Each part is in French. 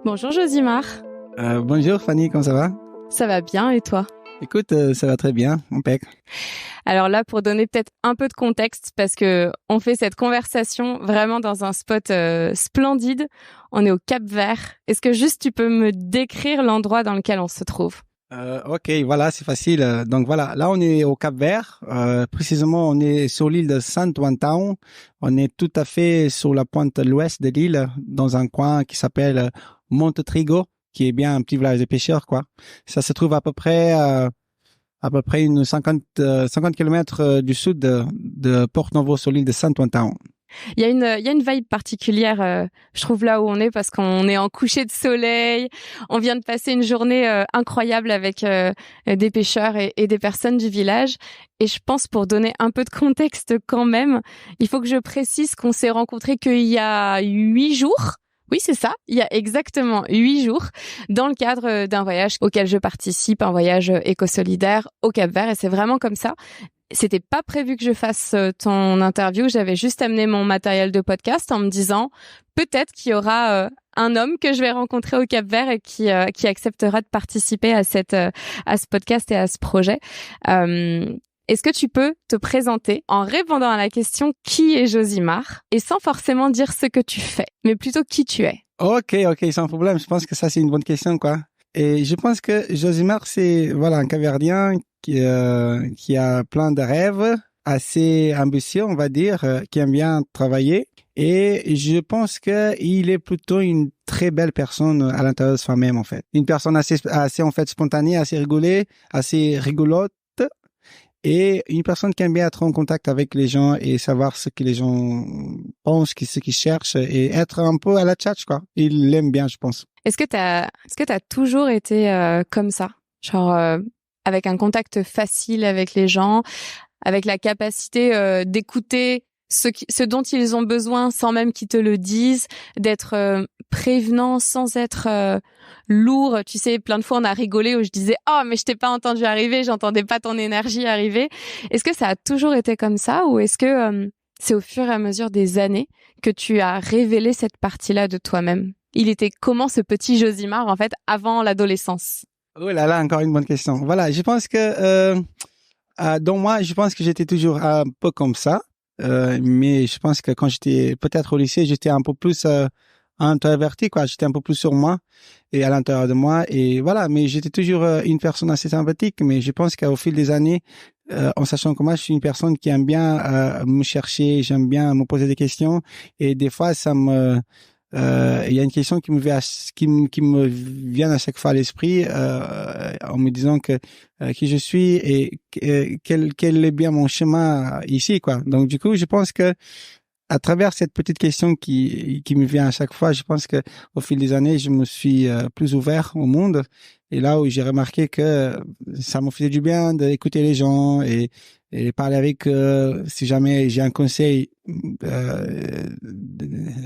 Bonjour Josimar. Bonjour Fanny, comment ça va? Ça va bien et toi? Écoute, ça va très bien, impec. Alors là, pour donner peut-être un peu de contexte, parce que on fait cette conversation vraiment dans un spot splendide. On est au Cap-Vert. Est-ce que juste tu peux me décrire l'endroit dans lequel on se trouve? Ok, voilà, c'est facile. Donc voilà, là on est au Cap-Vert. Précisément, on est sur l'île de Saint-Ouen. On est tout à fait sur la pointe l'ouest de l'île, dans un coin qui s'appelle Monte-Trigo, qui est bien un petit village de pêcheurs, quoi. Ça se trouve à peu près une 50 kilomètres du sud de Porto-Novo sur l'île de Saint-Ouen. Il y a une vibe particulière, je trouve, là où on est, parce qu'on est en coucher de soleil. On vient de passer une journée incroyable avec des pêcheurs et des personnes du village. Et je pense, pour donner un peu de contexte quand même, il faut que je précise qu'on s'est rencontrés qu'il y a 8 jours. Oui, c'est ça. Il y a exactement 8 jours, dans le cadre d'un voyage auquel je participe, un voyage éco-solidaire au Cap-Vert. Et c'est vraiment comme ça. C'était pas prévu que je fasse ton interview. J'avais juste amené mon matériel de podcast en me disant peut-être qu'il y aura un homme que je vais rencontrer au Cap-Vert et qui acceptera de participer à ce podcast et à ce projet. Est-ce que tu peux te présenter en répondant à la question qui est Josimar, et sans forcément dire ce que tu fais, mais plutôt qui tu es? Ok, sans problème. Je pense que ça c'est une bonne question, quoi. Et je pense que Josimar, c'est voilà un Capverdien qui a plein de rêves, assez ambitieux, on va dire, qui aime bien travailler. Et je pense que il est plutôt une très belle personne à l'intérieur de soi-même, en fait. Une personne assez en fait spontanée, assez rigolote. Et une personne qui aime bien être en contact avec les gens et savoir ce que les gens pensent, ce qu'ils cherchent, et être un peu à la tchatch, quoi. Il l'aime bien, je pense. Est-ce que t'as toujours été comme ça? Genre, avec un contact facile avec les gens, avec la capacité d'écouter ce dont ils ont besoin sans même qu'ils te le disent, d'être prévenant sans être lourd. Tu sais, plein de fois on a rigolé où je disais « Oh, mais je t'ai pas entendu arriver, j'entendais pas ton énergie arriver ». Est-ce que ça a toujours été comme ça, ou est-ce que c'est au fur et à mesure des années que tu as révélé cette partie-là de toi-même? Il était comment ce petit Josimar, en fait, avant l'adolescence? Oh là là, encore une bonne question. Voilà, je pense que dans moi, je pense que j'étais toujours un peu comme ça. Mais je pense que quand j'étais peut-être au lycée, j'étais un peu plus introverti, quoi. J'étais un peu plus sur moi et à l'intérieur de moi. Et voilà, mais j'étais toujours une personne assez sympathique. Mais je pense qu'au fil des années, en sachant que moi, je suis une personne qui aime bien me chercher, j'aime bien me poser des questions. Et des fois, il y a une question qui me vient à chaque fois à l'esprit, en me disant que qui je suis et quel est bien mon chemin ici, quoi. Donc du coup, je pense que à travers cette petite question qui me vient à chaque fois, je pense que au fil des années, je me suis plus ouvert au monde. Et là où j'ai remarqué que ça me faisait du bien d'écouter les gens et parler avec eux, si jamais j'ai un conseil,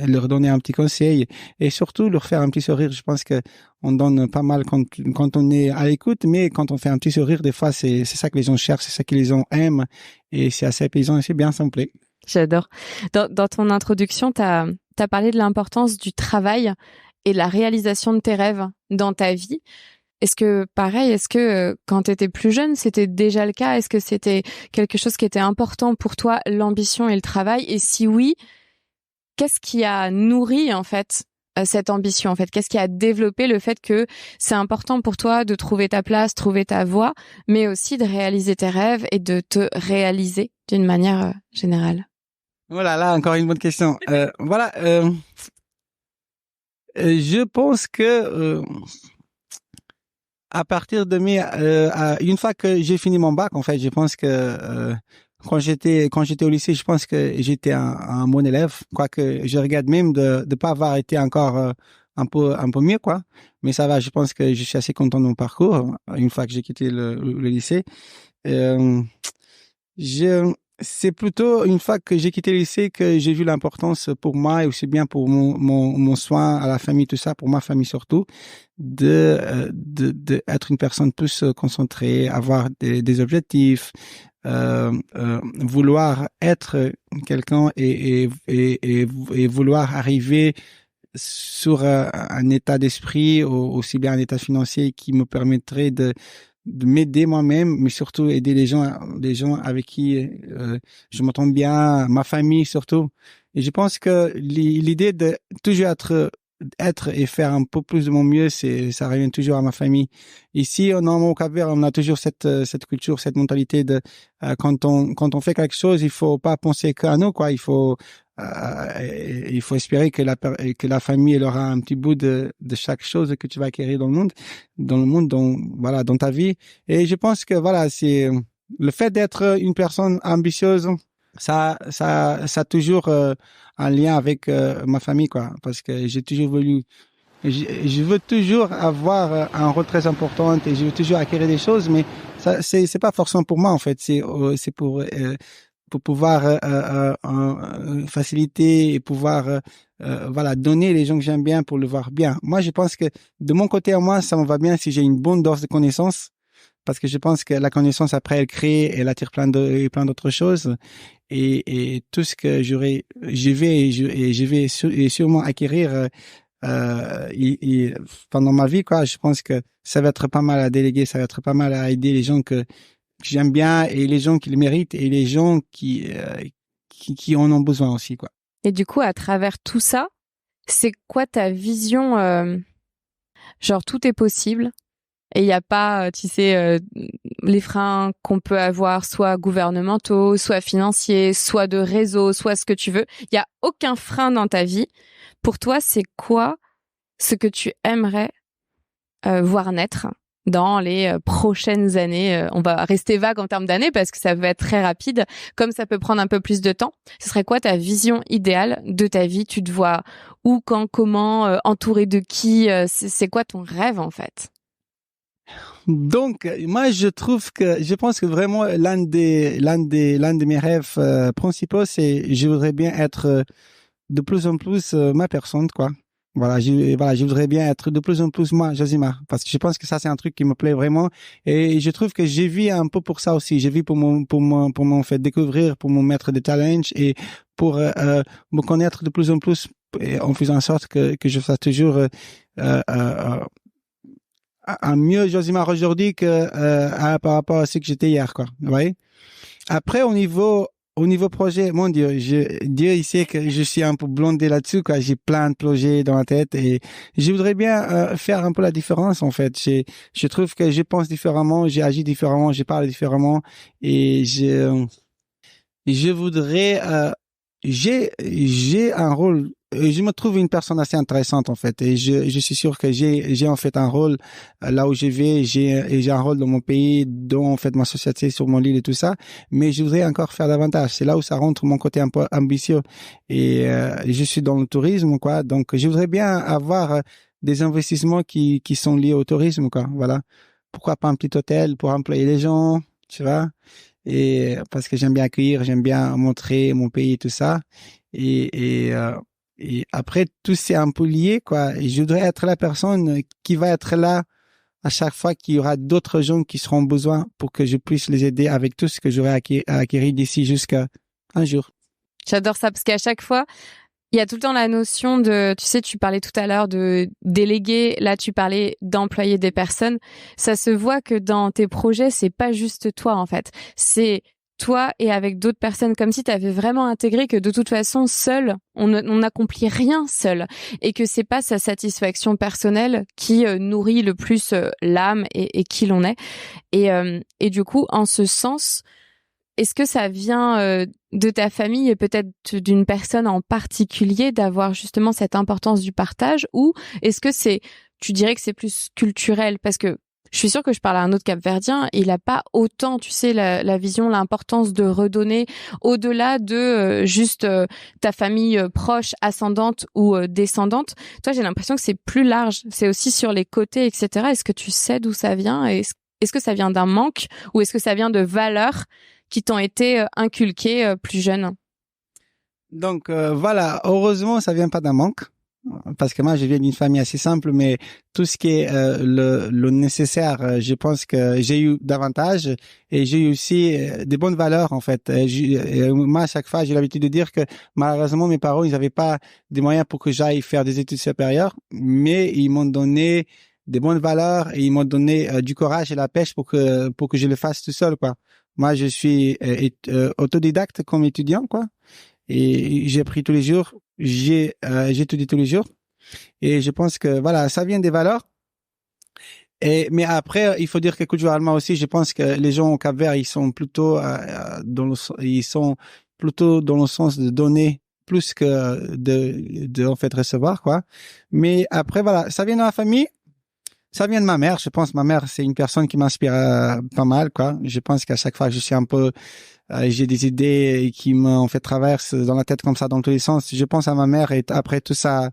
leur donner un petit conseil et surtout leur faire un petit sourire. Je pense que on donne pas mal quand on est à l'écoute, mais quand on fait un petit sourire, des fois c'est ça que les gens cherchent, c'est ça que les gens aiment, et c'est assez apaisant et c'est bien, ça me plaît. J'adore. Dans ton introduction, t'as parlé de l'importance du travail et de la réalisation de tes rêves dans ta vie. Est-ce que quand tu étais plus jeune, c'était déjà le cas? Est-ce que c'était quelque chose qui était important pour toi, l'ambition et le travail? Et si oui, qu'est-ce qui a nourri, en fait, cette ambition, en fait? Qu'est-ce qui a développé le fait que c'est important pour toi de trouver ta place, trouver ta voie, mais aussi de réaliser tes rêves et de te réaliser d'une manière générale? Voilà, là, encore une bonne question. Voilà, je pense que à partir de une fois que j'ai fini mon bac, en fait, je pense que quand j'étais au lycée, je pense que j'étais un bon élève, quoique je regrette même de pas avoir été encore un peu mieux, quoi. Mais ça va, je pense que je suis assez content de mon parcours une fois que j'ai quitté le lycée. Euh, je C'est plutôt une fois que j'ai quitté le lycée que j'ai vu l'importance pour moi et aussi bien pour mon soin à la famille, tout ça, pour ma famille surtout, de être une personne plus concentrée, avoir des objectifs, vouloir être quelqu'un et vouloir arriver sur un état d'esprit, aussi bien un état financier qui me permettrait de m'aider moi-même, mais surtout aider les gens avec qui je m'entends bien, ma famille surtout. Et je pense que l'idée de toujours être et faire un peu plus de mon mieux, ça revient toujours à ma famille. Ici, au Cap-Vert, on a toujours cette culture, cette mentalité de quand on fait quelque chose, il faut pas penser qu'à nous, quoi. Il faut espérer que la famille elle aura un petit bout de chaque chose que tu vas acquérir dans le monde, dans ta vie. Et je pense que voilà, c'est le fait d'être une personne ambitieuse. Ça a toujours un lien avec ma famille, quoi, parce que j'ai toujours voulu, je veux toujours avoir un rôle très important et je veux toujours acquérir des choses, mais ça c'est pas forcément pour moi en fait, c'est pour pouvoir faciliter et pouvoir voilà, donner les gens que j'aime bien pour le voir bien. Moi, je pense que de mon côté à moi, ça me va bien si j'ai une bonne dose de connaissances, parce que je pense que la connaissance après elle crée, elle attire plein d'autres choses, et tout ce que je vais sûrement acquérir pendant ma vie, quoi. Je pense que ça va être pas mal à déléguer, ça va être pas mal à aider les gens que j'aime bien et les gens qui le méritent et les gens qui en ont besoin aussi, quoi. Et du coup, à travers tout ça, c'est quoi ta vision genre tout est possible et il n'y a pas, tu sais, les freins qu'on peut avoir, soit gouvernementaux, soit financiers, soit de réseau, soit ce que tu veux. Il n'y a aucun frein dans ta vie. Pour toi, c'est quoi ce que tu aimerais voir naître dans les prochaines années? On va rester vague en termes d'années parce que ça va être très rapide, comme ça peut prendre un peu plus de temps. Ce serait quoi ta vision idéale de ta vie? Tu te vois où, quand, comment, entouré de qui? C'est quoi ton rêve en fait? Donc, moi, je pense que vraiment l'un de mes rêves principaux, c'est je voudrais bien être de plus en plus ma personne, quoi. Je voudrais bien être de plus en plus moi, Josimar, parce que je pense que ça c'est un truc qui me plaît vraiment, et je trouve que j'ai vu un peu pour ça aussi. J'ai vu pour m'en faire découvrir, pour me mettre des challenges et pour me connaître de plus en plus, en faisant en sorte que je fasse toujours un mieux Josimar aujourd'hui que par rapport à ce que j'étais hier, quoi. Ouais. Après, au niveau projet, mon Dieu, Dieu, il sait que je suis un peu blindé là-dessus, quoi. J'ai plein de projets dans la tête et je voudrais bien faire un peu la différence, en fait. Je trouve que je pense différemment, j'agis différemment, je parle différemment et je voudrais, j'ai un rôle. Je me trouve une personne assez intéressante en fait, et je suis sûr que j'ai en fait un rôle là où je vais, j'ai un rôle dans mon pays, dans en fait ma société, sur mon île et tout ça. Mais je voudrais encore faire davantage. C'est là où ça rentre mon côté un peu ambitieux, et je suis dans le tourisme, quoi. Donc je voudrais bien avoir des investissements qui sont liés au tourisme, quoi. Voilà. Pourquoi pas un petit hôtel pour employer les gens, tu vois? Et parce que j'aime bien accueillir, j'aime bien montrer mon pays, tout ça. Et après, tout c'est un peu lié, quoi. Et je voudrais être la personne qui va être là à chaque fois qu'il y aura d'autres gens qui seront besoin pour que je puisse les aider avec tout ce que j'aurai acquérir d'ici jusqu'à un jour. J'adore ça parce qu'à chaque fois, il y a tout le temps la notion de, tu sais, tu parlais tout à l'heure de déléguer, là tu parlais d'employer des personnes. Ça se voit que dans tes projets, c'est pas juste toi en fait. C'est toi et avec d'autres personnes, comme si tu avais vraiment intégré que de toute façon, seul, on n'accomplit rien seul. Et que c'est pas sa satisfaction personnelle qui nourrit le plus l'âme et qui l'on est. Et du coup, en ce sens, est-ce que ça vient de ta famille et peut-être d'une personne en particulier d'avoir justement cette importance du partage, ou est-ce que tu dirais que c'est plus culturel? Parce que je suis sûre que je parle à un autre Cap-Verdien, il a pas autant, tu sais, la vision, l'importance de redonner au-delà de juste ta famille proche, ascendante ou descendante. Toi, j'ai l'impression que c'est plus large. C'est aussi sur les côtés, etc. Est-ce que tu sais d'où ça vient? Est-ce que ça vient d'un manque ou est-ce que ça vient de valeurs qui t'ont été inculquées plus jeune? Donc voilà, heureusement, ça vient pas d'un manque. parce que moi je viens d'une famille assez simple, mais tout ce qui est le nécessaire, je pense que j'ai eu davantage et j'ai eu aussi des bonnes valeurs en fait. Moi à chaque fois j'ai l'habitude de dire que malheureusement mes parents ils n'avaient pas des moyens pour que j'aille faire des études supérieures, mais ils m'ont donné des bonnes valeurs et ils m'ont donné du courage et la pêche pour que je le fasse tout seul quoi. Moi je suis autodidacte comme étudiant quoi. Et j'ai appris tous les jours, j'ai étudié tous les jours. Et je pense que voilà, ça vient des valeurs. Mais après, il faut dire que culturellement aussi, je pense que les gens au Cap-Vert, ils sont plutôt ils sont plutôt dans le sens de donner plus que de en fait recevoir quoi. Mais après voilà, ça vient de la famille. Ça vient de ma mère, je pense. Ma mère, c'est une personne qui m'inspire pas mal, quoi. Je pense qu'à chaque fois que je suis un peu j'ai des idées qui me fait traversent dans la tête comme ça dans tous les sens. Je pense à ma mère et après ça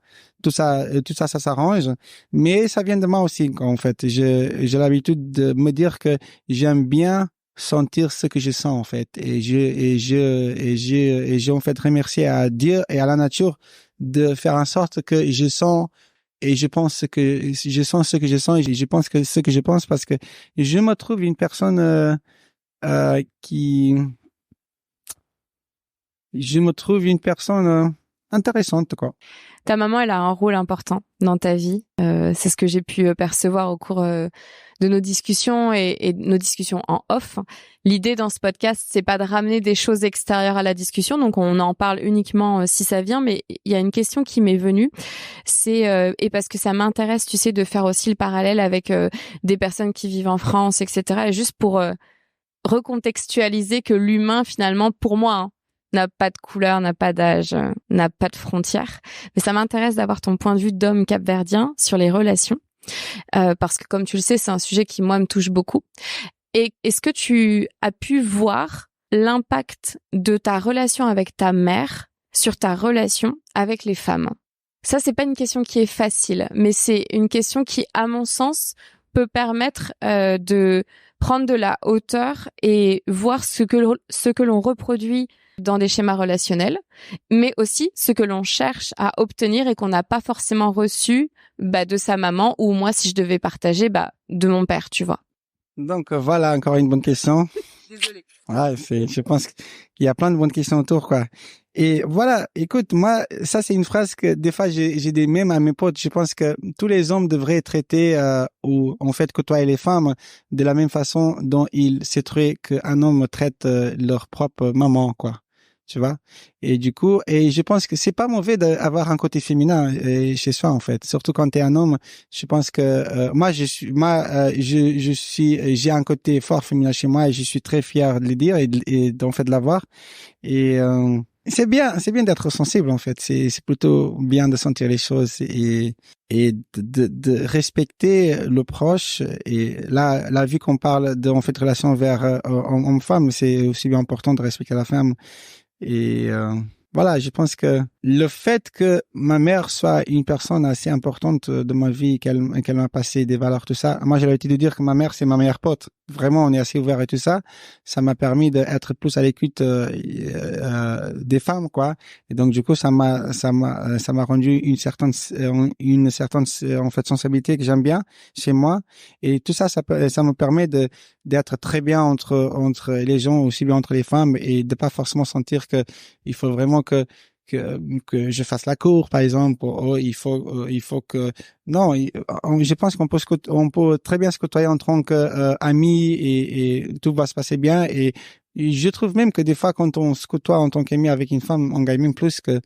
s'arrange. Mais ça vient de moi aussi, en fait. J'ai l'habitude de me dire que j'aime bien sentir ce que je sens, en fait. Et j'ai en fait remercié à Dieu et à la nature de faire en sorte que je sens et je pense que je sens ce que je sens et je pense que ce que je pense parce que je me trouve une personne qui je me trouve une personne intéressante, quoi. Ta maman, elle a un rôle important dans ta vie. C'est ce que j'ai pu percevoir au cours de nos discussions et nos discussions en off. L'idée dans ce podcast, c'est pas de ramener des choses extérieures à la discussion, donc on en parle uniquement si ça vient. Mais il y a une question qui m'est venue, c'est et parce que ça m'intéresse, tu sais, de faire aussi le parallèle avec des personnes qui vivent en France, etc. Et juste pour recontextualiser que l'humain, finalement, pour moi, hein, n'a pas de couleur, n'a pas d'âge, n'a pas de frontières. Mais ça m'intéresse d'avoir ton point de vue d'homme capverdien sur les relations, parce que comme tu le sais, c'est un sujet qui, moi, me touche beaucoup. Et est-ce que tu as pu voir l'impact de ta relation avec ta mère sur ta relation avec les femmes? Ça, c'est pas une question qui est facile, mais c'est une question qui, à mon sens, peut permettre de prendre de la hauteur et voir ce que l'on reproduit dans des schémas relationnels, mais aussi ce que l'on cherche à obtenir et qu'on n'a pas forcément reçu de sa maman ou moi, si je devais partager, de mon père, tu vois. Donc voilà, encore une bonne question. Désolée. Ouais, je pense qu'il y a plein de bonnes questions autour, quoi. Et voilà, écoute, moi, ça c'est une phrase que des fois j'ai des mêmes à mes potes. Je pense que tous les hommes devraient traiter ou en fait côtoyer les femmes de la même façon dont il souhaiterait qu'un homme traite leur propre maman, quoi. Tu vois? Et du coup, et je pense que c'est pas mauvais d'avoir un côté féminin chez soi, en fait. Surtout quand t'es un homme. Je pense que j'ai un côté fort féminin chez moi et je suis très fier de le dire et d'en fait de l'avoir. Et c'est bien d'être sensible, en fait. C'est plutôt bien de sentir les choses et de respecter le proche. Et là, vu qu'on parle de, en fait, relation vers homme-femme, c'est aussi bien important de respecter la femme. Et voilà, je pense que le fait que ma mère soit une personne assez importante de ma vie, qu'elle m'a passé des valeurs, tout ça. Moi, j'ai l'habitude de dire que ma mère, c'est ma meilleure pote. Vraiment, on est assez ouvert et tout ça. Ça m'a permis d'être plus à l'écoute des femmes, quoi. Et donc, du coup, ça m'a rendu une certaine en fait sensibilité que j'aime bien chez moi. Et tout ça, ça me permet d'être très bien entre les gens, aussi bien entre les femmes, et de pas forcément sentir que il faut vraiment que je fasse la cour, par exemple. Il faut que non. Je pense on peut très bien se côtoyer en tant qu'amis et tout va se passer bien. Et je trouve même que des fois, quand on se côtoie en tant qu'ami avec une femme, on gagne même plus que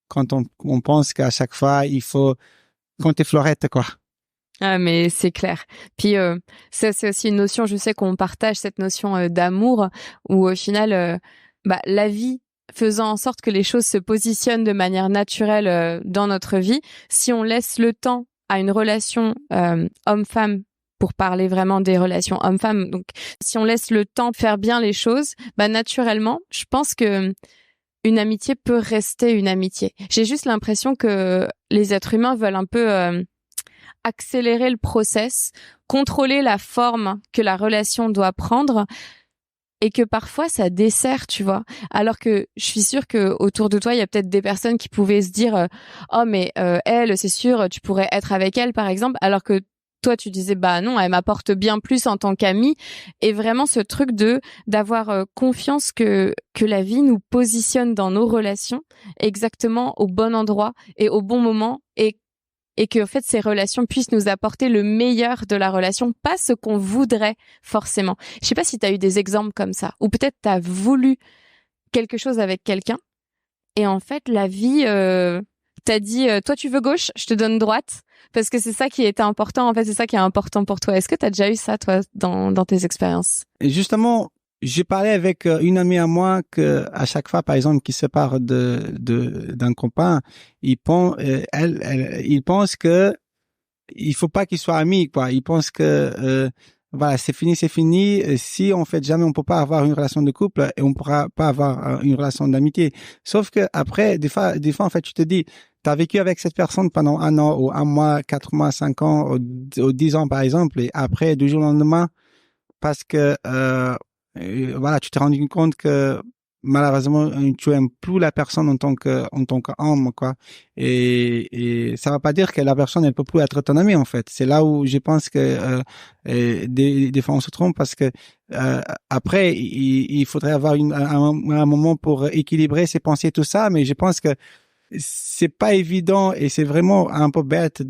quand on pense qu'à chaque fois il faut compter florette, quoi. Ah, mais c'est clair. Puis ça, c'est aussi une notion, je sais qu'on partage cette notion d'amour, où au final, la vie faisant en sorte que les choses se positionnent de manière naturelle dans notre vie, si on laisse le temps à une relation homme-femme, pour parler vraiment des relations homme-femme, donc si on laisse le temps faire bien les choses, naturellement, je pense que une amitié peut rester une amitié. J'ai juste l'impression que les êtres humains veulent un peu accélérer le process, contrôler la forme que la relation doit prendre, et que parfois ça dessert, tu vois. Alors que je suis sûre que autour de toi, il y a peut-être des personnes qui pouvaient se dire oh mais elle, c'est sûr, tu pourrais être avec elle par exemple, alors que toi tu disais bah non, elle m'apporte bien plus en tant qu'amie. Et vraiment ce truc de d'avoir confiance que la vie nous positionne dans nos relations exactement au bon endroit et au bon moment, et que en fait ces relations puissent nous apporter le meilleur de la relation, pas ce qu'on voudrait forcément. Je sais pas si tu as eu des exemples comme ça, ou peut-être tu as voulu quelque chose avec quelqu'un et en fait la vie t'a dit toi tu veux gauche, je te donne droite, parce que c'est ça qui était important, en fait c'est ça qui est important pour toi. Est-ce que tu as déjà eu ça toi dans tes expériences? Et justement, j'ai parlé avec une amie à moi que à chaque fois, par exemple, qu'il se sépare d'un copain, il pense que il faut pas qu'ils soient amis, quoi. Il pense que voilà, c'est fini, c'est fini. Si en fait jamais on peut pas avoir une relation de couple et on pourra pas avoir une relation d'amitié. Sauf que après, des fois en fait, tu te dis, t'as vécu avec cette personne pendant 1 an ou 1 mois, 4 mois, 5 ans ou 10 ans par exemple, et après du jour au lendemain, parce que voilà, tu t'es rendu compte que malheureusement tu aimes plus la personne en tant qu'homme, quoi. Et ça va pas dire que la personne elle peut plus être ton amie en fait. C'est là où je pense que des fois on se trompe, parce que après il faudrait avoir un moment pour équilibrer ses pensées, tout ça, mais je pense que c'est pas évident et c'est vraiment un peu bête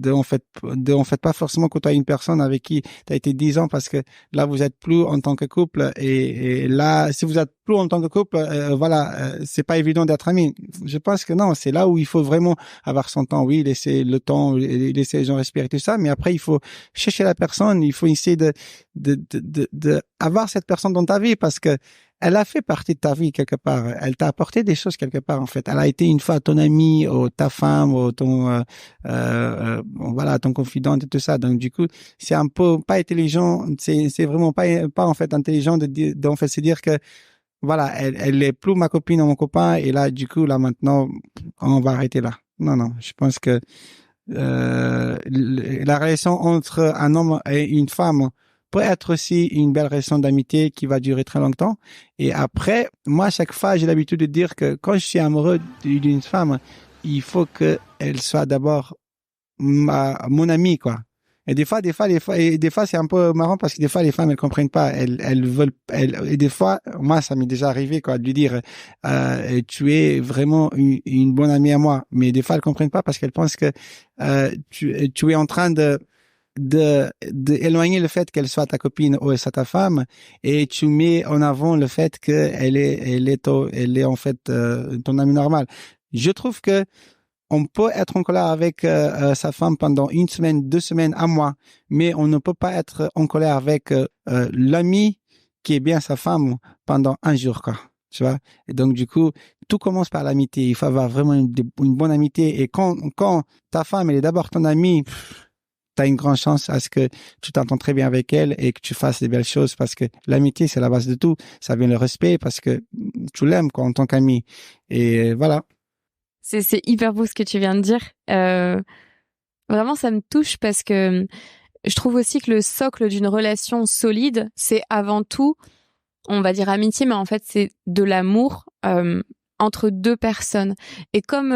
en fait pas forcément côtoyer une personne avec qui tu as été 10 ans, parce que là vous êtes plus en tant que couple, et là si vous êtes plus en tant que couple, voilà, c'est pas évident d'être amis. Je pense que non, c'est là où il faut vraiment avoir son temps, oui, laisser le temps, laisser les gens respirer, tout ça, mais après il faut chercher la personne, il faut essayer de avoir cette personne dans ta vie, parce que elle a fait partie de ta vie quelque part. Elle t'a apporté des choses quelque part, en fait. Elle a été une fois ton amie, ou ta femme, ou voilà, ton confidente et tout ça. Donc, du coup, c'est un peu pas intelligent. C'est vraiment pas en fait intelligent en fait se dire que, voilà, elle est plus ma copine ou mon copain. Et là, du coup, là, maintenant, on va arrêter là. Non, non. Je pense que, la relation entre un homme et une femme peut être aussi une belle relation d'amitié qui va durer très longtemps. Et après, moi, à chaque fois, j'ai l'habitude de dire que quand je suis amoureux d'une femme, il faut qu'elle soit d'abord mon amie, quoi. Et des fois, c'est un peu marrant, parce que des fois, les femmes, elles comprennent pas. Elles veulent, et des fois, moi, ça m'est déjà arrivé, quoi, de lui dire, tu es vraiment une bonne amie à moi. Mais des fois, elles comprennent pas, parce qu'elles pensent que, tu es en train de éloigner le fait qu'elle soit ta copine ou elle soit ta femme, et tu mets en avant le fait qu'elle elle est en fait ton amie normale. Je trouve que on peut être en colère avec sa femme pendant 1 semaine, 2 semaines, un mois, mais on ne peut pas être en colère avec l'ami qui est bien sa femme pendant un jour, quoi. Tu vois? Et donc, du coup, tout commence par l'amitié. Il faut avoir vraiment une bonne amitié. Et quand ta femme, elle est d'abord ton amie, tu as une grande chance à ce que tu t'entends très bien avec elle et que tu fasses des belles choses, parce que l'amitié, c'est la base de tout. Ça vient le respect, parce que tu l'aimes, quoi, en tant qu'ami. Et voilà. C'est hyper beau ce que tu viens de dire. Vraiment, ça me touche, parce que je trouve aussi que le socle d'une relation solide, c'est avant tout, on va dire amitié, mais en fait, c'est de l'amour entre deux personnes. Et comme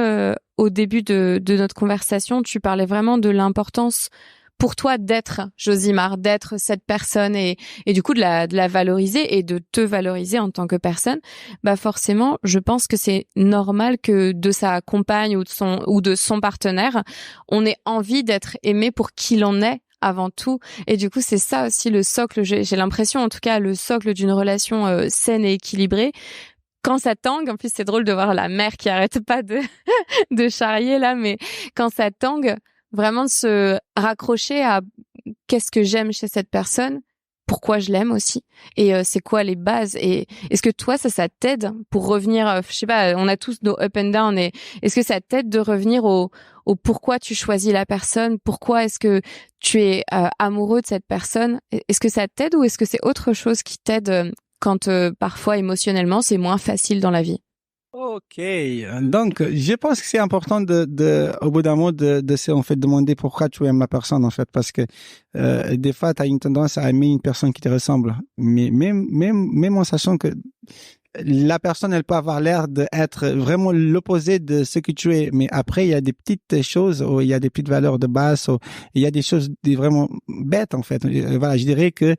au début de notre conversation, tu parlais vraiment de l'importance pour toi d'être Josimar, d'être cette personne, et du coup de la valoriser et de te valoriser en tant que personne, bah forcément, je pense que c'est normal que de sa compagne ou de son partenaire, on ait envie d'être aimé pour qui l'on est avant tout. Et du coup, c'est ça aussi le socle, j'ai l'impression en tout cas, le socle d'une relation saine et équilibrée. Quand ça tangue, en plus c'est drôle de voir la mère qui arrête pas de charrier là, mais quand ça tangue, vraiment de se raccrocher à qu'est-ce que j'aime chez cette personne, pourquoi je l'aime aussi, et c'est quoi les bases. Et est-ce que toi ça t'aide pour revenir, je sais pas, on a tous nos up and down, et est-ce que ça t'aide de revenir au pourquoi tu choisis la personne, pourquoi est-ce que tu es amoureux de cette personne? Est-ce que ça t'aide, ou est-ce que c'est autre chose qui t'aide quand parfois émotionnellement c'est moins facile dans la vie? Ok, donc je pense que c'est important au bout d'un moment de se en fait demander pourquoi tu aimes la personne en fait, parce que des fois tu as une tendance à aimer une personne qui te ressemble, mais même en sachant que la personne elle peut avoir l'air d'être vraiment l'opposé de ce que tu es, mais après il y a des petites choses, il y a des petites valeurs de base, il y a des choses vraiment bêtes en fait. Voilà, je dirais que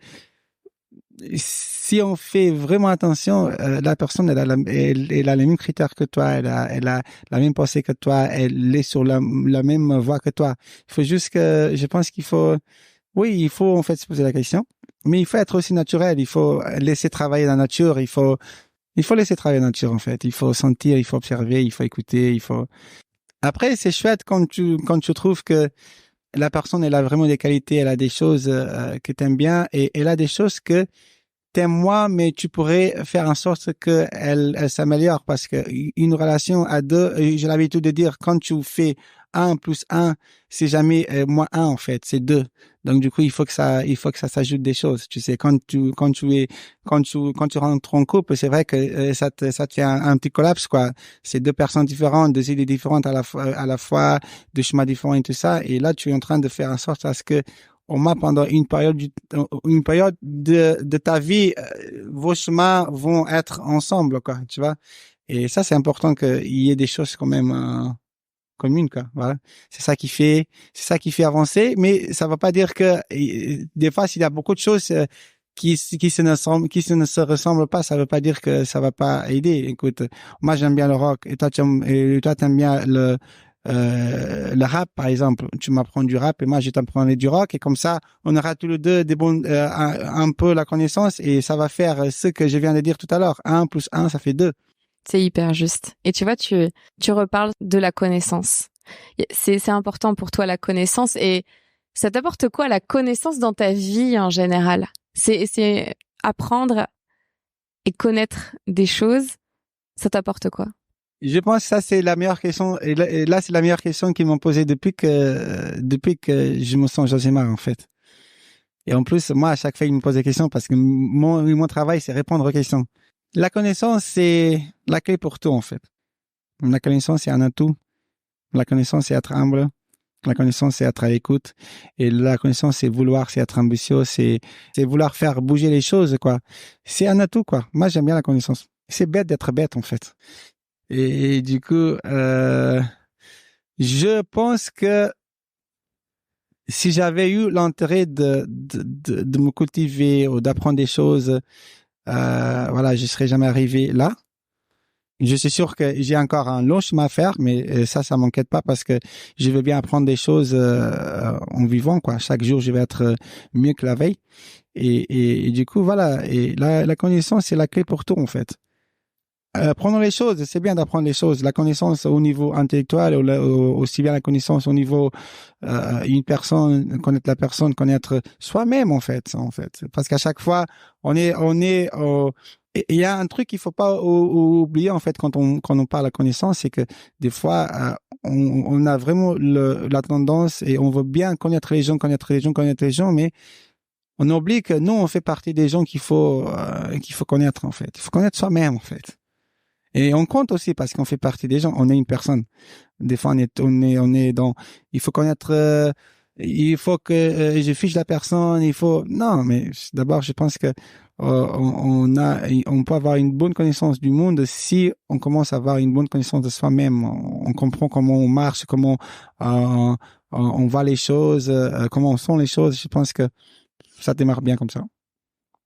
si on fait vraiment attention, la personne, elle a les mêmes critères que toi, elle a la même pensée que toi, elle est sur la même voie que toi. Il faut juste que, je pense qu'il faut, oui, il faut en fait se poser la question, mais il faut être aussi naturel. Il faut laisser travailler la nature. Il faut laisser travailler la nature en fait. Il faut sentir, il faut observer, il faut écouter, il faut. Après, c'est chouette quand tu trouves que la personne, elle a vraiment des qualités, elle a des choses que t'aimes bien et elle a des choses que t'aimes moi, mais tu pourrais faire en sorte que elle s'améliore parce que une relation à deux, j'ai l'habitude de dire quand tu fais un plus un, c'est jamais moins un en fait, c'est deux. Donc du coup, il faut que ça s'ajoute des choses. Tu sais, quand tu rentres en couple, c'est vrai que ça te fait un petit collapse quoi. C'est deux personnes différentes, deux idées différentes à la fois, deux chemins différents et tout ça. Et là, tu es en train de faire en sorte à ce que au moins pendant une période de ta vie, vos chemins vont être ensemble, quoi, tu vois. Et ça, c'est important qu'il y ait des choses quand même communes, quoi. Voilà. C'est ça qui fait avancer, mais ça ne veut pas dire que des fois, s'il y a beaucoup de choses qui ne se ressemblent pas, ça ne veut pas dire que ça va pas aider. Écoute, moi, j'aime bien le rock, et toi, t'aimes bien le rap, par exemple. Tu m'apprends du rap et moi, je t'apprendrai du rock. Et comme ça, on aura tous les deux des bons, un peu la connaissance et ça va faire ce que je viens de dire tout à l'heure. Un plus un, ça fait deux. C'est hyper juste. Et tu vois, tu reparles de la connaissance. C'est important pour toi, la connaissance. Et ça t'apporte quoi, la connaissance dans ta vie en général? C'est apprendre et connaître des choses. Ça t'apporte quoi? Je pense que ça, c'est la meilleure question. Et là, c'est la meilleure question qu'ils m'ont posée depuis que je me sens Josimar, en fait. Et en plus, moi, à chaque fois, ils me posent des questions parce que mon travail, c'est répondre aux questions. La connaissance, c'est la clé pour tout, en fait. La connaissance, c'est un atout. La connaissance, c'est être humble. La connaissance, c'est être à l'écoute. Et la connaissance, c'est vouloir, c'est être ambitieux, c'est vouloir faire bouger les choses, quoi. C'est un atout, quoi. Moi, j'aime bien la connaissance. C'est bête d'être bête, en fait. Et du coup, je pense que si j'avais eu l'intérêt de me cultiver ou d'apprendre des choses, voilà, je serais jamais arrivé là. Je suis sûr que j'ai encore un long chemin à faire, mais ça m'inquiète pas parce que je veux bien apprendre des choses en vivant, quoi. Chaque jour, je vais être mieux que la veille. Et du coup, voilà. Et la connaissance, c'est la clé pour tout, en fait. Prenons les choses, c'est bien d'apprendre les choses. La connaissance au niveau intellectuel, aussi bien la connaissance au niveau une personne, connaître la personne, connaître soi-même en fait. Parce qu'à chaque fois, il y a un truc qu'il faut pas oublier en fait quand on parle de connaissance, c'est que des fois on a vraiment la tendance et on veut bien connaître les gens, mais on oublie que nous on fait partie des gens qu'il faut connaître en fait. Il faut connaître soi-même en fait. Et on compte aussi parce qu'on fait partie des gens. On est une personne. Des fois, on est dans. Il faut connaître. Il faut que je fiche la personne. Il faut. Non, mais d'abord, je pense que on peut avoir une bonne connaissance du monde si on commence à avoir une bonne connaissance de soi-même. On comprend comment on marche, comment on voit les choses, comment on sent les choses. Je pense que ça démarre bien comme ça.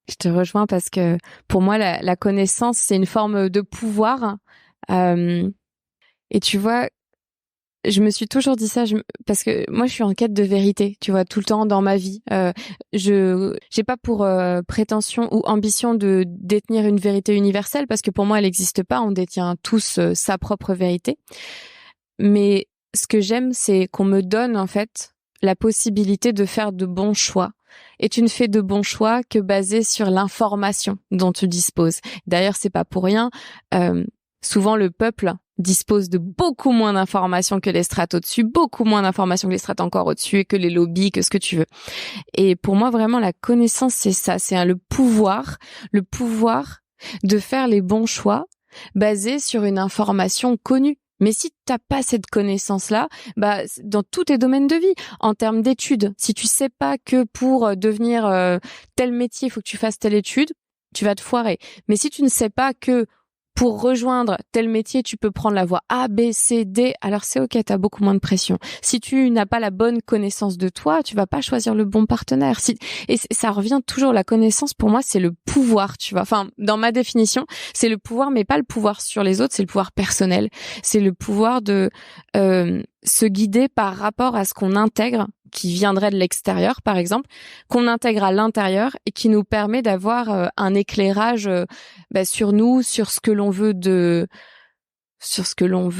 Je te rejoins parce que pour moi, la connaissance, c'est une forme de pouvoir. Et tu vois, je me suis toujours dit ça parce que moi, je suis en quête de vérité, tu vois, tout le temps dans ma vie. J'ai pas pour prétention ou ambition de détenir une vérité universelle parce que pour moi, elle n'existe pas. On détient tous sa propre vérité. Mais ce que j'aime, c'est qu'on me donne en fait la possibilité de faire de bons choix. Et tu ne fais de bons choix que basés sur l'information dont tu disposes. D'ailleurs, c'est pas pour rien. Souvent, le peuple dispose de beaucoup moins d'informations que les strates au-dessus, beaucoup moins d'informations que les strates encore au-dessus et que les lobbies, que ce que tu veux. Et pour moi, vraiment, la connaissance, c'est ça. C'est le pouvoir de faire les bons choix basée sur une information connue. Mais si t'as pas cette connaissance-là, bah dans tous tes domaines de vie, en termes d'études, si tu sais pas que pour devenir tel métier, il faut que tu fasses telle étude, tu vas te foirer. Mais si tu ne sais pas que pour rejoindre tel métier, tu peux prendre la voie A, B, C, D, alors c'est ok, t'as beaucoup moins de pression. Si tu n'as pas la bonne connaissance de toi, tu vas pas choisir le bon partenaire. Et ça revient toujours, la connaissance, pour moi, c'est le pouvoir, tu vois. Enfin, dans ma définition, c'est le pouvoir, mais pas le pouvoir sur les autres, c'est le pouvoir personnel. C'est le pouvoir de se guider par rapport à ce qu'on intègre, qui viendrait de l'extérieur, par exemple, qu'on intègre à l'intérieur et qui nous permet d'avoir un éclairage sur nous, sur ce que l'on veut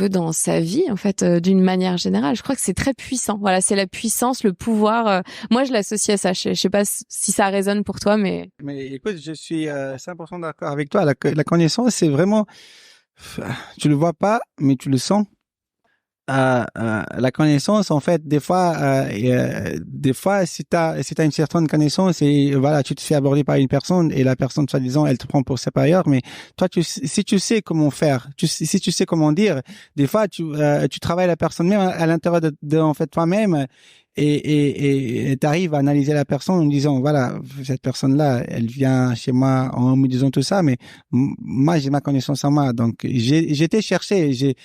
dans sa vie, en fait, d'une manière générale. Je crois que c'est très puissant. Voilà, c'est la puissance, le pouvoir. Moi, je l'associe à ça. Je sais pas si ça résonne pour toi, mais... Mais écoute, je suis 100% d'accord avec toi. La connaissance, c'est vraiment, tu le vois pas, mais tu le sens. La connaissance, en fait, des fois, si t'as une certaine connaissance et voilà, tu te fais aborder par une personne et la personne, soi-disant, elle te prend pour supérieur, mais toi, si tu sais comment faire, si tu sais comment dire, des fois, tu travailles la personne même à l'intérieur de en fait, toi-même et t'arrives à analyser la personne en disant, voilà, cette personne-là, elle vient chez moi en me disant tout ça, mais moi, j'ai ma connaissance en moi, donc j'ai été chercher, j'ai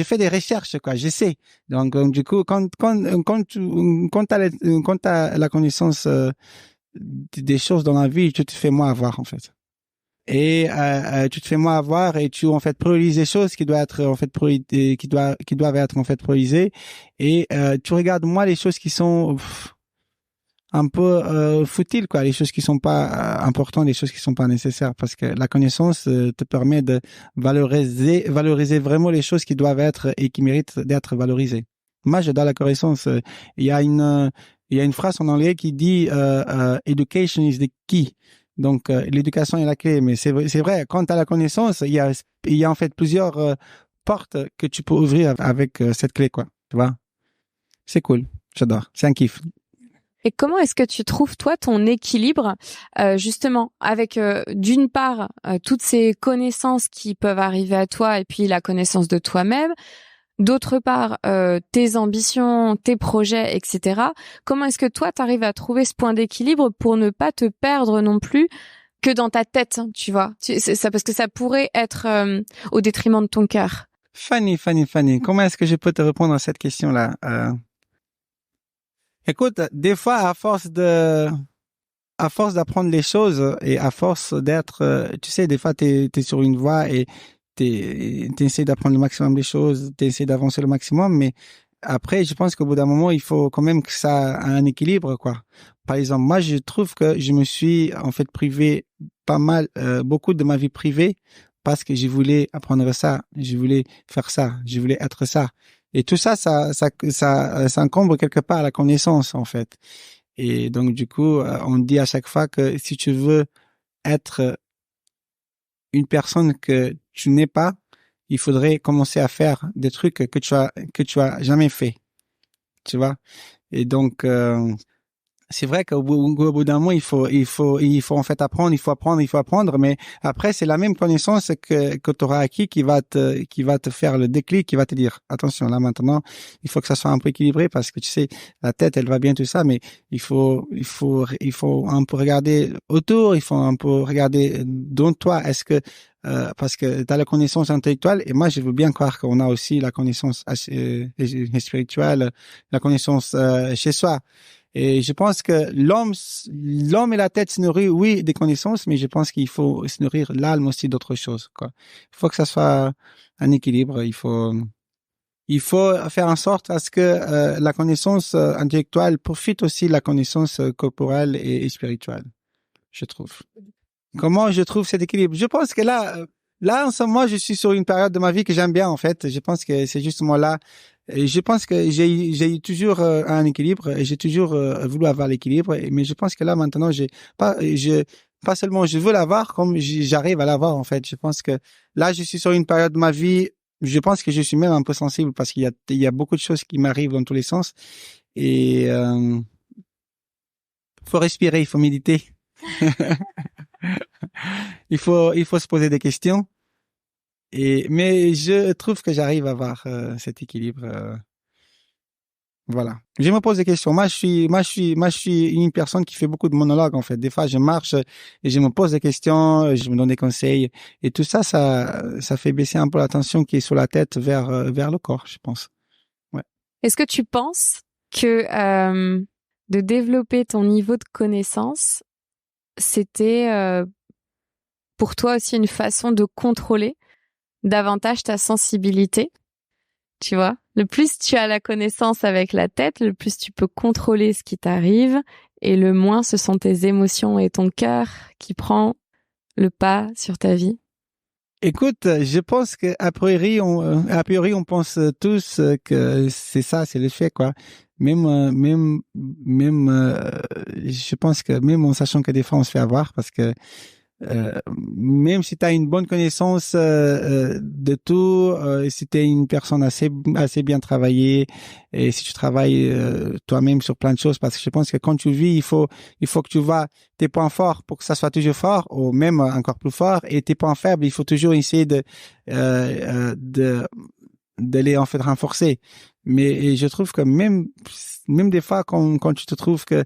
fait des recherches, quoi, j'essaie. Donc du coup, quand t'as la connaissance des choses dans la vie, tu te fais moins avoir, en fait. Et tu te fais moins avoir et tu en fait priorises les choses qui doivent être en fait qui doivent être en fait priorisées et tu regardes moins les choses qui sont un peu futiles, quoi, les choses qui sont pas importantes, les choses qui sont pas nécessaires, parce que la connaissance te permet de valoriser vraiment les choses qui doivent être et qui méritent d'être valorisées. Moi, j'adore la connaissance. Il y a une phrase en anglais qui dit education is the key. Donc l'éducation est la clé, mais c'est vrai, quand tu as la connaissance, il y a en fait plusieurs portes que tu peux ouvrir avec cette clé, quoi, tu vois. C'est cool, j'adore, c'est un kiff. Et comment est-ce que tu trouves, toi, ton équilibre, justement, avec, d'une part, toutes ces connaissances qui peuvent arriver à toi et puis la connaissance de toi-même, d'autre part, tes ambitions, tes projets, etc. Comment est-ce que toi, tu arrives à trouver ce point d'équilibre pour ne pas te perdre non plus que dans ta tête, hein, tu vois? C'est ça, parce que ça pourrait être au détriment de ton cœur. Fanny, comment est-ce que je peux te répondre à cette question-là? Écoute, des fois, à force d'apprendre les choses et à force d'être, tu sais, des fois, t'es sur une voie et t'essaies d'apprendre le maximum des choses, t'essaies d'avancer le maximum, mais après, je pense qu'au bout d'un moment, il faut quand même que ça ait un équilibre, quoi. Par exemple, moi, je trouve que je me suis, en fait, privé pas mal, beaucoup de ma vie privée parce que je voulais apprendre ça, je voulais faire ça, je voulais être ça. Et tout ça, ça encombre quelque part la connaissance, en fait. Et donc, du coup, on dit à chaque fois que si tu veux être une personne que tu n'es pas, il faudrait commencer à faire des trucs que tu as jamais fait, tu vois. Et donc, c'est vrai qu'au bout d'un moment, il faut en fait apprendre, il faut apprendre, mais après, c'est la même connaissance que tu auras acquis qui va te faire le déclic, qui va te dire, attention, là, maintenant, il faut que ça soit un peu équilibré parce que tu sais, la tête, elle va bien tout ça, mais il faut un peu regarder autour, il faut un peu regarder dans toi, parce que tu as la connaissance intellectuelle et moi, je veux bien croire qu'on a aussi la connaissance spirituelle, la connaissance chez soi. Et je pense que l'homme et la tête se nourrissent, oui, des connaissances, mais je pense qu'il faut se nourrir l'âme aussi d'autres choses, quoi. Il faut que ça soit un équilibre. Il faut faire en sorte à ce que la connaissance intellectuelle profite aussi de la connaissance corporelle et spirituelle, je trouve. Comment je trouve cet équilibre? Je pense que là, en ce moment, je suis sur une période de ma vie que j'aime bien, en fait. Je pense que c'est justement là. Et je pense que j'ai eu toujours un équilibre et j'ai toujours voulu avoir l'équilibre. Mais je pense que là, maintenant, pas seulement je veux l'avoir, comme j'arrive à l'avoir, en fait. Je pense que là, je suis sur une période de ma vie. Je pense que je suis même un peu sensible parce qu'il y a beaucoup de choses qui m'arrivent dans tous les sens. Et, faut respirer, il faut méditer. Il faut se poser des questions Mais je trouve que j'arrive à avoir cet équilibre. Voilà. Je me pose des questions. Moi, je suis une personne qui fait beaucoup de monologues, en fait. Des fois, je marche et je me pose des questions, je me donne des conseils. Et tout ça, ça fait baisser un peu la tension qui est sur la tête vers le corps, je pense. Ouais. Est-ce que tu penses que de développer ton niveau de connaissance, c'était pour toi aussi une façon de contrôler davantage ta sensibilité? Tu vois, le plus tu as la connaissance avec la tête, le plus tu peux contrôler ce qui t'arrive et le moins ce sont tes émotions et ton cœur qui prend le pas sur ta vie. Écoute, je pense que a priori, on pense tous que c'est ça, c'est le fait, quoi. Je pense que même en sachant que des fois on se fait avoir parce que même si tu as une bonne connaissance de tout, si tu es une personne assez bien travaillée et si tu travailles toi-même sur plein de choses, parce que je pense que quand tu vis, il faut que tu vois tes points forts pour que ça soit toujours fort ou même encore plus fort, et tes points faibles, il faut toujours essayer de les en fait renforcer. Mais je trouve que même des fois quand tu trouves que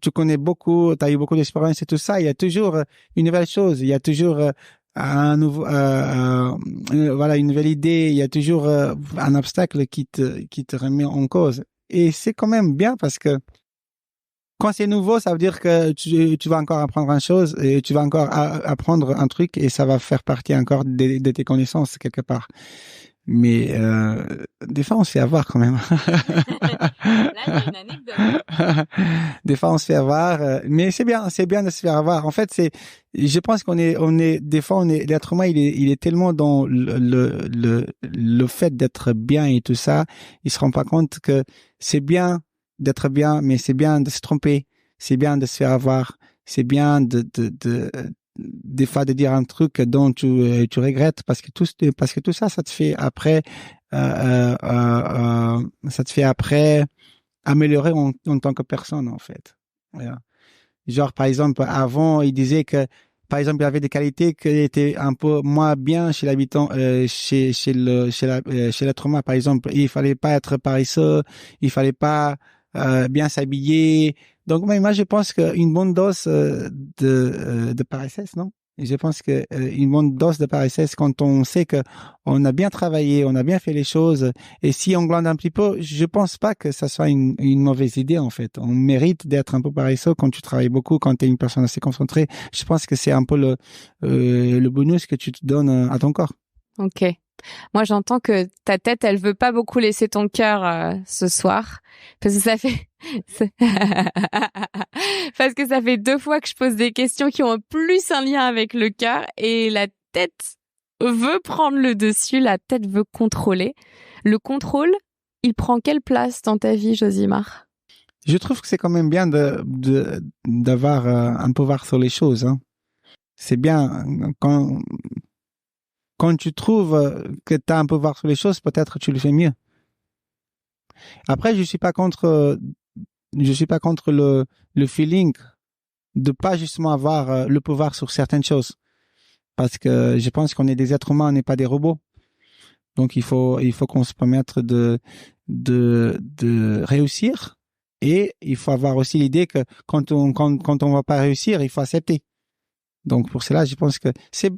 tu connais beaucoup, tu as eu beaucoup d'expérience et tout ça, il y a toujours une nouvelle chose, il y a toujours un nouveau voilà, une nouvelle idée, il y a toujours un obstacle qui te remet en cause. Et c'est quand même bien parce que quand c'est nouveau, ça veut dire que tu vas encore apprendre une chose et tu vas encore apprendre un truc et ça va faire partie encore de tes connaissances quelque part. Mais des fois, on se fait avoir quand même. Là, il y a une anecdote. Des fois, on se fait avoir, mais c'est bien de se faire avoir. En fait, je pense des fois, l'être humain, il est tellement dans le fait d'être bien et tout ça, il se rend pas compte que c'est bien d'être bien, mais c'est bien de se tromper, c'est bien de se faire avoir, c'est bien des fois de dire un truc dont tu regrettes parce que tout ça, ça te fait après, ça te fait après améliorer en tant que personne, en fait. Voilà. Genre, par exemple, avant, il disait que, par exemple, il y avait des qualités qui étaient un peu moins bien chez l'habitant, chez l'être humain. Par exemple, il fallait pas être paresseux, il fallait pas bien s'habiller. Donc, moi, je pense qu'une bonne dose de paressesse, non? Et je pense que une bonne dose de paressesse, quand on sait que on a bien travaillé, on a bien fait les choses, et si on glande un petit peu, je pense pas que ça soit une mauvaise idée, en fait. On mérite d'être un peu paresseux quand tu travailles beaucoup, quand tu es une personne assez concentrée. Je pense que c'est un peu le bonus que tu te donnes à ton corps. Ok. Moi, j'entends que ta tête, elle veut pas beaucoup laisser ton cœur ce soir, parce que ça fait parce que ça fait 2 fois que je pose des questions qui ont plus un lien avec le cœur et la tête veut prendre le dessus, la tête veut contrôler. Le contrôle, il prend quelle place dans ta vie, Josimar? Je trouve que c'est quand même bien d'avoir un pouvoir sur les choses, hein. C'est bien quand tu trouves que tu as un pouvoir sur les choses, peut-être tu le fais mieux. Après, je suis pas contre le feeling de pas justement avoir le pouvoir sur certaines choses. Parce que je pense qu'on est des êtres humains, on n'est pas des robots. Donc, il faut qu'on se permette de réussir. Et il faut avoir aussi l'idée que quand on va pas réussir, il faut accepter. Donc, pour cela, je pense que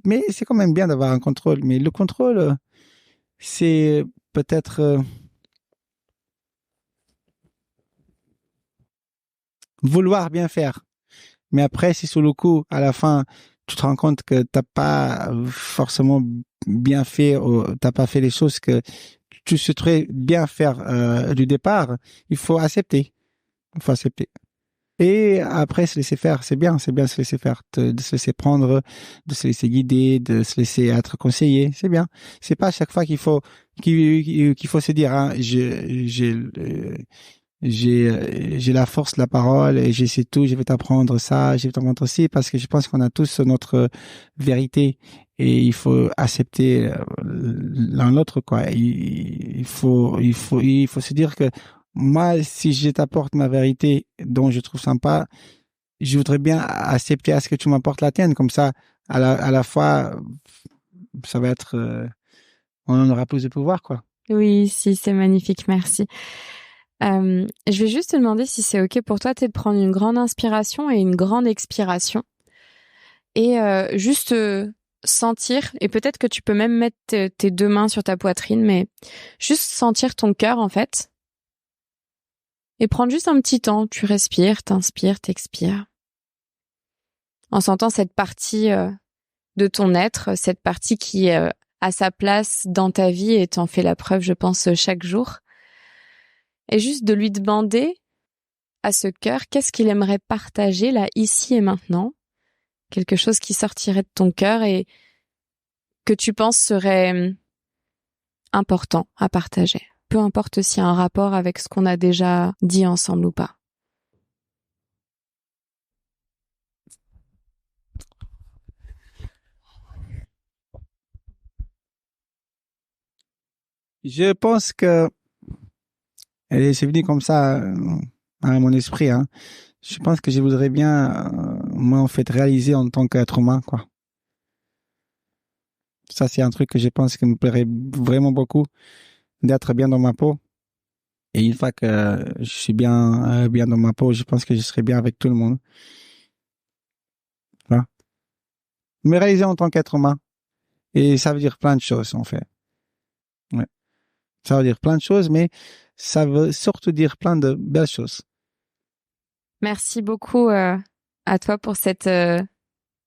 mais c'est quand même bien d'avoir un contrôle. Mais le contrôle, c'est peut-être vouloir bien faire. Mais après, si sur le coup, à la fin, tu te rends compte que t'as pas forcément bien fait, ou t'as pas fait les choses que tu souhaiterais bien faire du départ, il faut accepter. Il faut accepter. Et après, se laisser faire, c'est bien de se laisser faire, de se laisser prendre, de se laisser guider, de se laisser être conseillé, c'est bien. C'est pas à chaque fois qu'il faut se dire, hein, j'ai la force de la parole et j'ai sais tout, je vais t'apprendre ça, je vais t'apprendre aussi, parce que je pense qu'on a tous notre vérité et il faut accepter l'un l'autre, quoi. Il faut se dire que moi, si je t'apporte ma vérité dont je trouve sympa, je voudrais bien accepter à ce que tu m'apportes la tienne, comme ça, à la fois, ça va être, on en aura plus de pouvoir, quoi. Oui, si, c'est magnifique, merci. Je vais juste te demander si c'est OK pour toi, de prendre une grande inspiration et une grande expiration. Et juste sentir, et peut-être que tu peux même mettre tes deux mains sur ta poitrine, mais juste sentir ton cœur, en fait. Et prendre juste un petit temps, tu respires, t'inspires, t'expires. En sentant cette partie de ton être, cette partie qui a sa place dans ta vie et t'en fais la preuve, je pense, chaque jour. Et juste de lui demander à ce cœur, qu'est-ce qu'il aimerait partager là, ici et maintenant? Quelque chose qui sortirait de ton cœur et que tu penses serait important à partager. Peu importe s'il y a un rapport avec ce qu'on a déjà dit ensemble ou pas. Je pense que c'est venu comme ça à mon esprit, hein. Je pense que je voudrais bien, moi, en fait, réaliser en tant qu'être humain, quoi. Ça, c'est un truc que je pense qui me plairait vraiment beaucoup, d'être bien dans ma peau. Et une fois que je suis bien dans ma peau, je pense que je serai bien avec tout le monde. Voilà. Me réaliser en tant qu'être humain. Et ça veut dire plein de choses, en fait. Ouais. Ça veut dire plein de choses, mais ça veut surtout dire plein de belles choses. Merci beaucoup à toi pour cette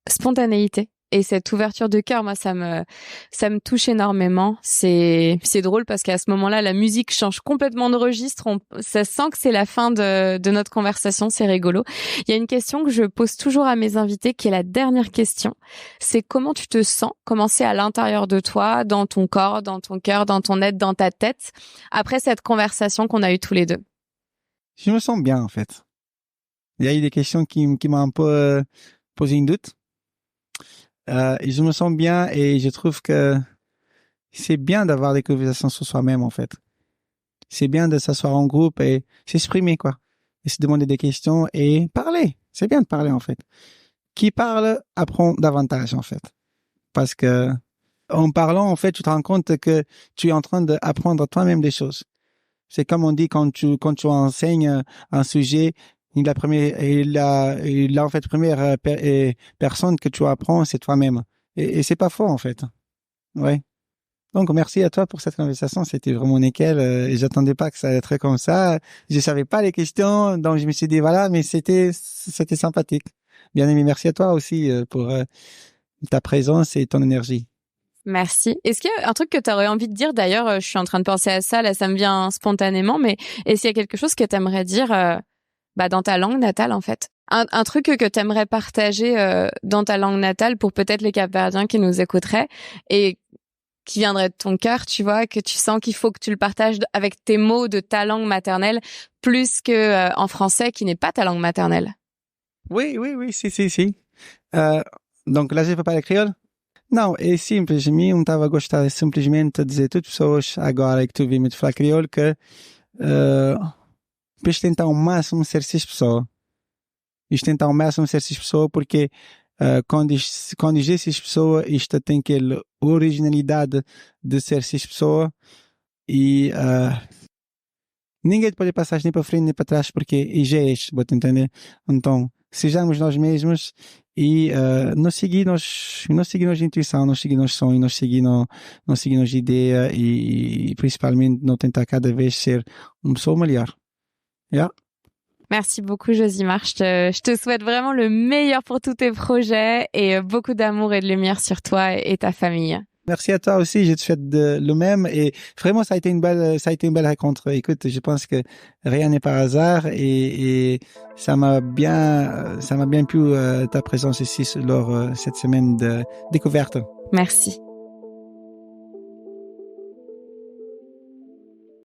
spontanéité et cette ouverture de cœur. Moi, ça me touche énormément. C'est drôle parce qu'à ce moment-là, la musique change complètement de registre. Ça sent que c'est la fin de notre conversation. C'est rigolo. Il y a une question que je pose toujours à mes invités, qui est la dernière question. C'est comment tu te sens, comment c'est à l'intérieur de toi, dans ton corps, dans ton cœur, dans ton être, dans ta tête, après cette conversation qu'on a eue tous les deux. Je me sens bien, en fait. Il y a eu des questions qui m'ont un peu posé une doute. Et je me sens bien et je trouve que c'est bien d'avoir des conversations sur soi-même, en fait. C'est bien de s'asseoir en groupe et s'exprimer, quoi. Et se demander des questions et parler. C'est bien de parler, en fait. Qui parle apprend davantage, en fait. Parce que en parlant, en fait, tu te rends compte que tu es en train d'apprendre toi-même des choses. C'est comme on dit quand tu enseignes un sujet, en fait, première personne que tu apprends, c'est toi-même. Et c'est pas faux, en fait. Ouais. Donc, merci à toi pour cette conversation. C'était vraiment nickel. Et j'attendais pas que ça allait être comme ça. Je savais pas les questions. Donc, je me suis dit, voilà, mais c'était sympathique. Bien aimé. Merci à toi aussi pour ta présence et ton énergie. Merci. Est-ce qu'il y a un truc que tu aurais envie de dire? D'ailleurs, je suis en train de penser à ça, là, ça me vient spontanément, mais est-ce qu'il y a quelque chose que tu aimerais dire dans ta langue natale, en fait? Un truc que tu aimerais partager dans ta langue natale pour peut-être les Capverdiens qui nous écouteraient et qui viendrait de ton cœur, tu vois, que tu sens qu'il faut que tu le partages avec tes mots de ta langue maternelle plus que en français qui n'est pas ta langue maternelle. Oui, si. Donc, lá já foi para crioulo? Não, é simples. A mim não estava a gostar simplesmente de dizer tudo pessoas agora que tu vi-me de falar crioulo que depois tentar ao máximo ser cis pessoa. Isto tentar ao máximo ser cis pessoa porque quando diz cis pessoa, isto tem aquela originalidade de ser cis pessoa e ninguém te pode passar nem para frente nem para trás porque já és, vou-te entender? Então, sejamos nós mesmos e não seguir nossa intuição, não seguir nosso sonho, não seguir nossa ideia e principalmente não tentar cada vez ser uma pessoa melhor. Yeah. Merci beaucoup, Josimar. Je te souhaite vraiment le meilleur pour tous tes projets et beaucoup d'amour et de lumière sur toi et ta famille. Merci à toi aussi, je te souhaite le même et vraiment ça a été une belle rencontre. Écoute, je pense que rien n'est par hasard et ça m'a bien plu ta présence ici lors cette semaine de découverte. Merci.